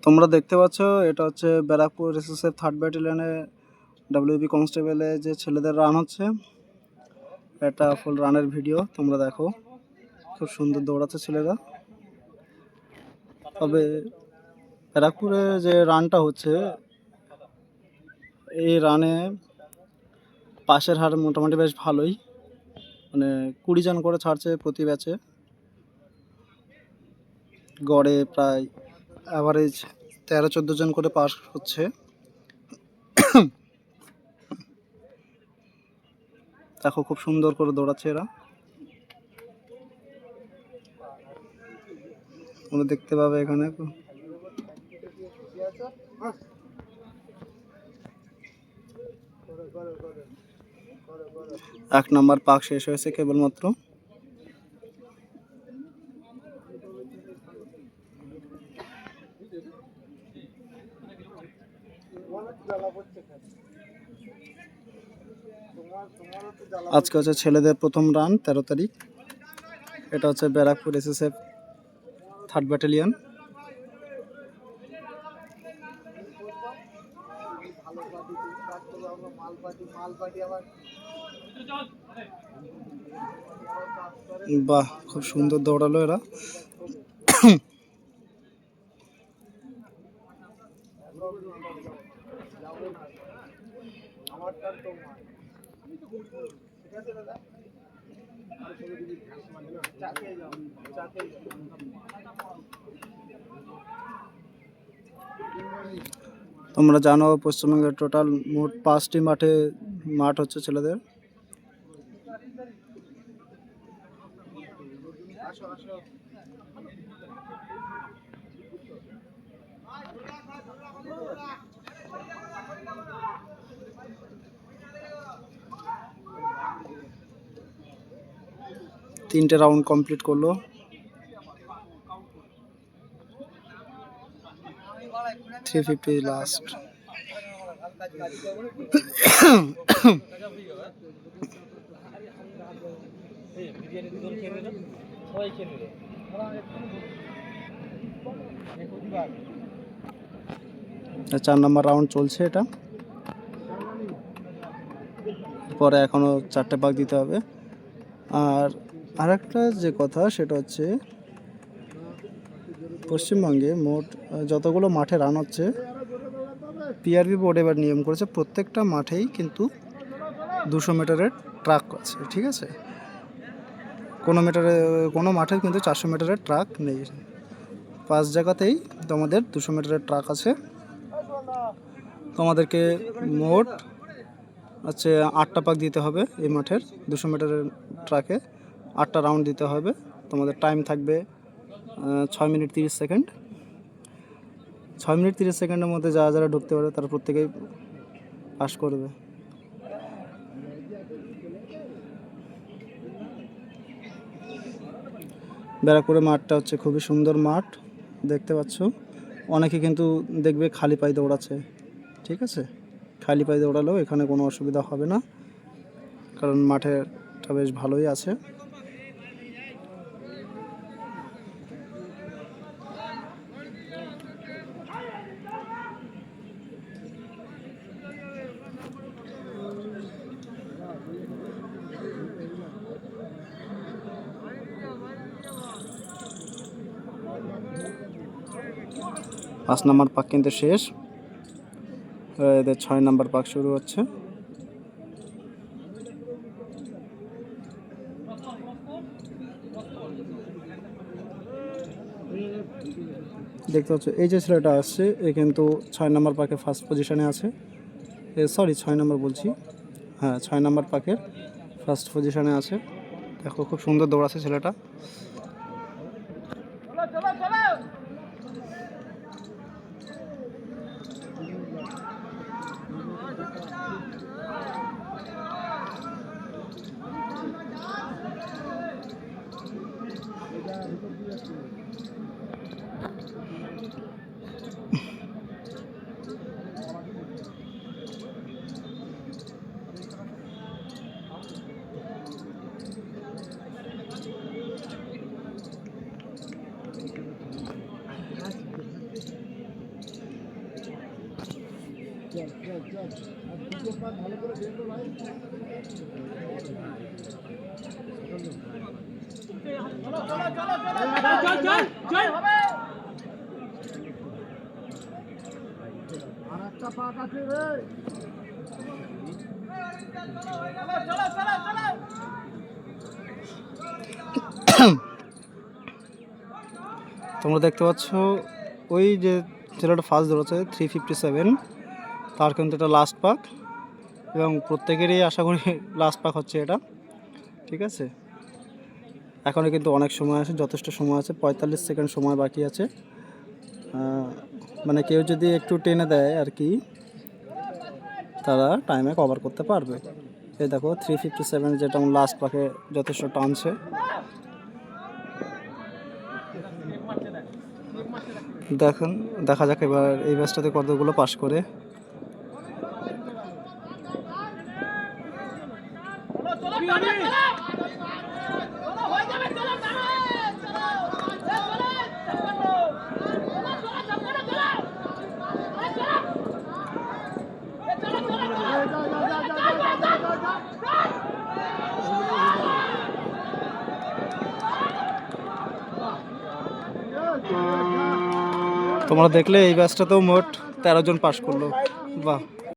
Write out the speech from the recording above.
তোমরা দেখতে পাচ্ছ এটা হচ্ছে ব্যারাকপুর এসএসএফ 3rd ব্যাটালিয়নে ডব্লিউবি কনস্টেবলে যে ছেলেদের রান হচ্ছে। এটা ফুল রানের ভিডিও তোমরা দেখো, খুব সুন্দর দৌড়াচ্ছে ছেলেরা। তবে ব্যারাকপুরে যে রানটা হচ্ছে, এই রানে পাশের হার মোটামুটি বেশ ভালোই, মানে 20 জন করে ছাড়ছে প্রতি ব্যাচে। গড়ে প্রায় অ্যাভারেজ 13-14 জন করে পাস হচ্ছে। দেখো খুব সুন্দর করে দৌড়াচ্ছে এরা, তোমরা দেখতে পাবে এখানে। 1 নম্বর পাক শেষ হয়েছে কেবলমাত্র। আজকে হচ্ছে ছেলেদের প্রথম রান 13 তারিখ। এটা হচ্ছে ব্যারাকপুর এসএসএফ 3rd ব্যাটালিয়ন। বাহ, খুব সুন্দর দৌড়ালো এরা। তোমরা জানো পশ্চিমবঙ্গের টোটাল মোট 5টি মাঠ হচ্ছে ছেলেদের। তিনটে রাউন্ড কমপ্লিট করলো। $350 লাস্ট। চার নম্বর রাউন্ড চলছে এটা, পরে এখনো 4টে পাক দিতে হবে। আর আরেকটা যে কথা সেটা হচ্ছে, পশ্চিমবঙ্গে মোট যতগুলো মাঠে রান হচ্ছে, পিআরবি বোর্ড এবার নিয়ম করেছে প্রত্যেকটা মাঠেই কিন্তু 200 মিটারের ট্রাক আছে, ঠিক আছে? কোনো মাঠে কিন্তু 400 মিটারের ট্রাক নেই। 5 জায়গাতেই তোমাদের 200 মিটারের ট্রাক আছে। তোমাদেরকে মোট হচ্ছে 8টা পাক দিতে হবে এই মাঠের 200 মিটারের ট্রাকে। 8টা রাউন্ড দিতে হবে। তোমাদের টাইম থাকবে 6 মিনিট 30 সেকেন্ড। 6 মিনিট 30 সেকেন্ডের মধ্যে যারা ঢুকতে পারে তারা প্রত্যেকেই পাস করবে। ব্যারাকপুরের মাঠটা হচ্ছে খুবই সুন্দর মাঠ, দেখতে পাচ্ছ। অনেকে কিন্তু দেখবে খালি পায়ে দৌড়াচ্ছে, ঠিক আছে? খালি পায়ে দৌড়ালেও এখানে কোনো অসুবিধা হবে না, কারণ মাঠেটা বেশ ভালোই আছে। পাঁচ নম্বর পাক কিন্তু শেষ, এদের 6 নম্বর পাক শুরু হচ্ছে। দেখতে পাচ্ছ এই যে ছেলেটা আসছে, এ কিন্তু 6 নম্বর পাকে ফার্স্ট পজিশনে আছে। 6 নম্বর বলছি, হ্যাঁ 6 নম্বর পাকের ফার্স্ট পজিশনে আছে। দেখো খুব সুন্দর দৌড়াচ্ছে ছেলেটা। তোমরা দেখতে পাচ্ছ ওই যে ছেলেটা ফার্স্ট ধরেছে 357, তার কিন্তু এটা লাস্ট পাক, এবং প্রত্যেকেরই আশা করি লাস্ট পাক হচ্ছে এটা। ঠিক আছে, এখনও কিন্তু অনেক সময় আছে, যথেষ্ট সময় আছে, 45 সেকেন্ড সময় বাকি আছে। মানে কেউ যদি একটু টেনে দেয় আর কি, তারা টাইমে কভার করতে পারবে। এই দেখো 357 যেটা আমার লাস্ট পাকে যথেষ্ট টানছে। দেখুন, দেখা যাক এবার এই ব্যাচটাতে কতগুলো পাস করে। তোমরা দেখলে এই ব্যাচটাতেও মোট 13 জন পাস করলো। বাহ।